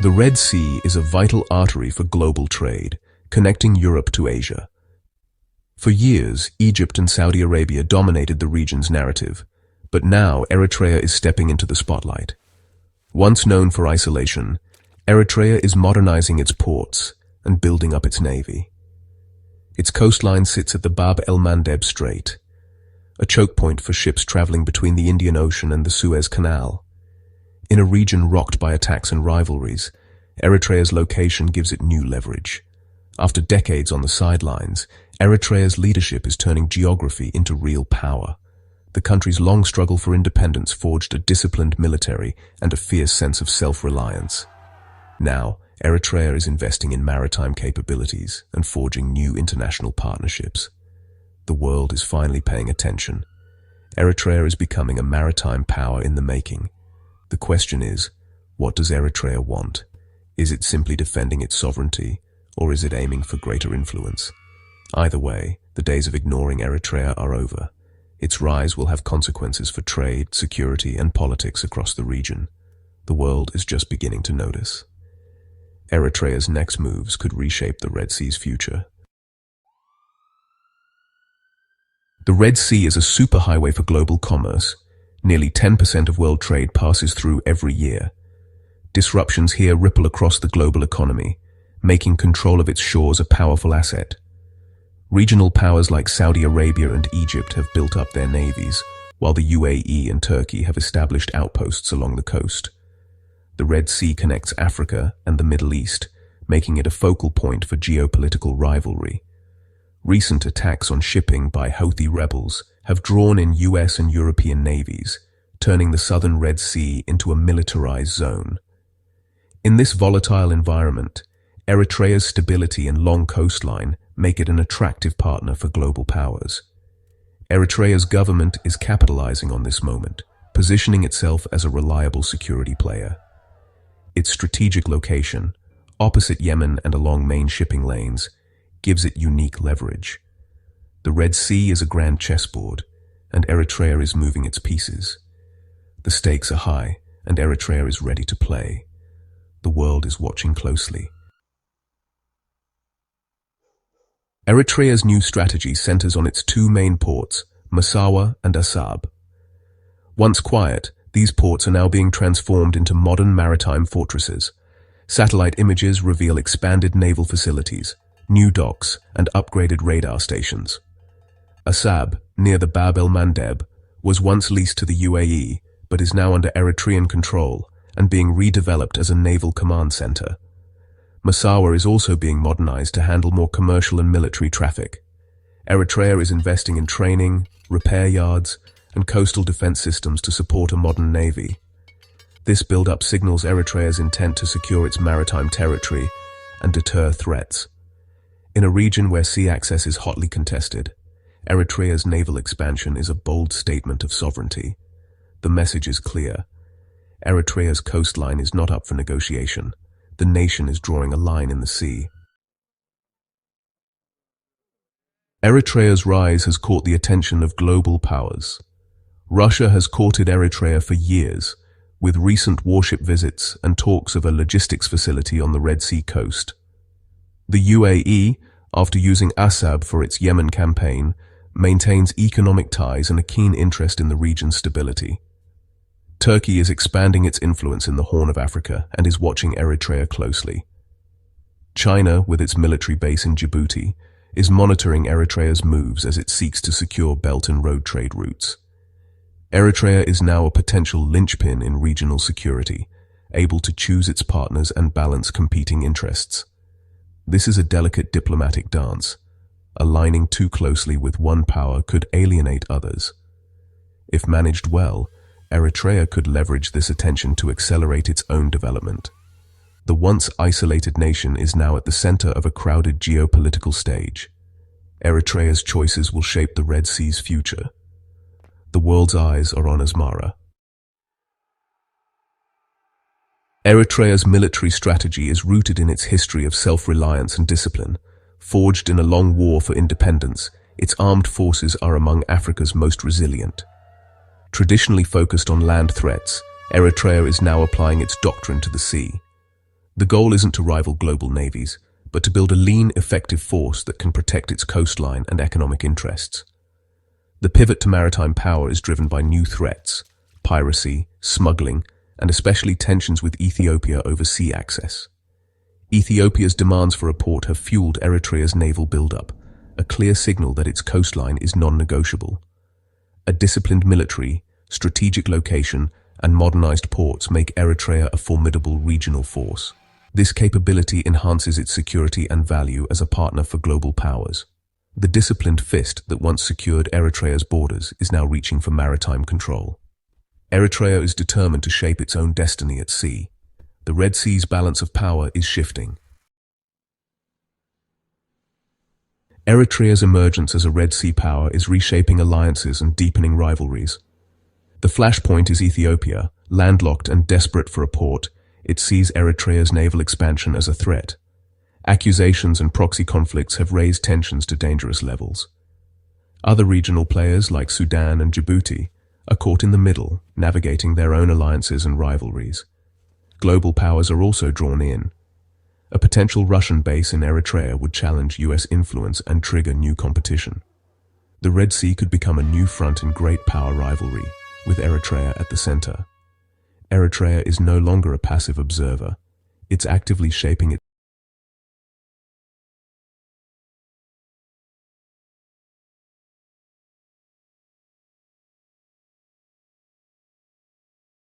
The Red Sea is a vital artery for global trade, connecting Europe to Asia. For years, Egypt and Saudi Arabia dominated the region's narrative, but now Eritrea is stepping into the spotlight. Once known for isolation, Eritrea is modernizing its ports and building up its navy. Its coastline sits at the Bab el-Mandeb Strait, a choke point for ships traveling between the Indian Ocean and the Suez Canal. In a region rocked by attacks and rivalries, Eritrea's location gives it new leverage. After decades on the sidelines, Eritrea's leadership is turning geography into real power. The country's long struggle for independence forged a disciplined military and a fierce sense of self-reliance. Now, Eritrea is investing in maritime capabilities and forging new international partnerships. The world is finally paying attention. Eritrea is becoming a maritime power in the making. The question is, what does Eritrea want? Is it simply defending its sovereignty, or is it aiming for greater influence? Either way, the days of ignoring Eritrea are over. Its rise will have consequences for trade, security, and politics across the region. The world is just beginning to notice. Eritrea's next moves could reshape the Red Sea's future. The Red Sea is a superhighway for global commerce. Nearly 10% of world trade passes through every year. Disruptions here ripple across the global economy, making control of its shores a powerful asset. Regional powers like Saudi Arabia and Egypt have built up their navies, while the UAE and Turkey have established outposts along the coast. The Red Sea connects Africa and the Middle East, making it a focal point for geopolitical rivalry. Recent attacks on shipping by Houthi rebels have drawn in US and European navies, turning the southern Red Sea into a militarized zone. In this volatile environment, Eritrea's stability and long coastline make it an attractive partner for global powers. Eritrea's government is capitalizing on this moment, positioning itself as a reliable security player. Its strategic location, opposite Yemen and along main shipping lanes, gives it unique leverage. The Red Sea is a grand chessboard, and Eritrea is moving its pieces. The stakes are high, and Eritrea is ready to play. The world is watching closely. Eritrea's new strategy centers on its two main ports, Massawa and Assab. Once quiet, these ports are now being transformed into modern maritime fortresses. Satellite images reveal expanded naval facilities, new docks, and upgraded radar stations. Assab, near the Bab el-Mandeb, was once leased to the UAE, but is now under Eritrean control and being redeveloped as a naval command center. Massawa is also being modernized to handle more commercial and military traffic. Eritrea is investing in training, repair yards, and coastal defense systems to support a modern navy. This build-up signals Eritrea's intent to secure its maritime territory and deter threats. In a region where sea access is hotly contested, Eritrea's naval expansion is a bold statement of sovereignty. The message is clear. Eritrea's coastline is not up for negotiation. The nation is drawing a line in the sea. Eritrea's rise has caught the attention of global powers. Russia has courted Eritrea for years, with recent warship visits and talks of a logistics facility on the Red Sea coast. The UAE, after using Assab for its Yemen campaign, maintains economic ties and a keen interest in the region's stability. Turkey is expanding its influence in the Horn of Africa and is watching Eritrea closely. China, with its military base in Djibouti, is monitoring Eritrea's moves as it seeks to secure belt and road trade routes. Eritrea is now a potential linchpin in regional security, able to choose its partners and balance competing interests. This is a delicate diplomatic dance. Aligning too closely with one power could alienate others. If managed well, Eritrea could leverage this attention to accelerate its own development. The once isolated nation is now at the center of a crowded geopolitical stage. Eritrea's choices will shape the Red Sea's future. The world's eyes are on Asmara. Eritrea's military strategy is rooted in its history of self-reliance and discipline. Forged in a long war for independence, its armed forces are among Africa's most resilient. Traditionally focused on land threats, Eritrea is now applying its doctrine to the sea. The goal isn't to rival global navies, but to build a lean, effective force that can protect its coastline and economic interests. The pivot to maritime power is driven by new threats: piracy, smuggling, and especially tensions with Ethiopia over sea access. Ethiopia's demands for a port have fueled Eritrea's naval buildup, a clear signal that its coastline is non-negotiable. A disciplined military, strategic location, and modernized ports make Eritrea a formidable regional force. This capability enhances its security and value as a partner for global powers. The disciplined fist that once secured Eritrea's borders is now reaching for maritime control. Eritrea is determined to shape its own destiny at sea. The Red Sea's balance of power is shifting. Eritrea's emergence as a Red Sea power is reshaping alliances and deepening rivalries. The flashpoint is Ethiopia, landlocked and desperate for a port. It sees Eritrea's naval expansion as a threat. Accusations and proxy conflicts have raised tensions to dangerous levels. Other regional players like Sudan and Djibouti are caught in the middle, navigating their own alliances and rivalries. Global powers are also drawn in. A potential Russian base in Eritrea would challenge US influence and trigger new competition. The Red Sea could become a new front in great power rivalry, with Eritrea at the center. Eritrea is no longer a passive observer. It's actively shaping its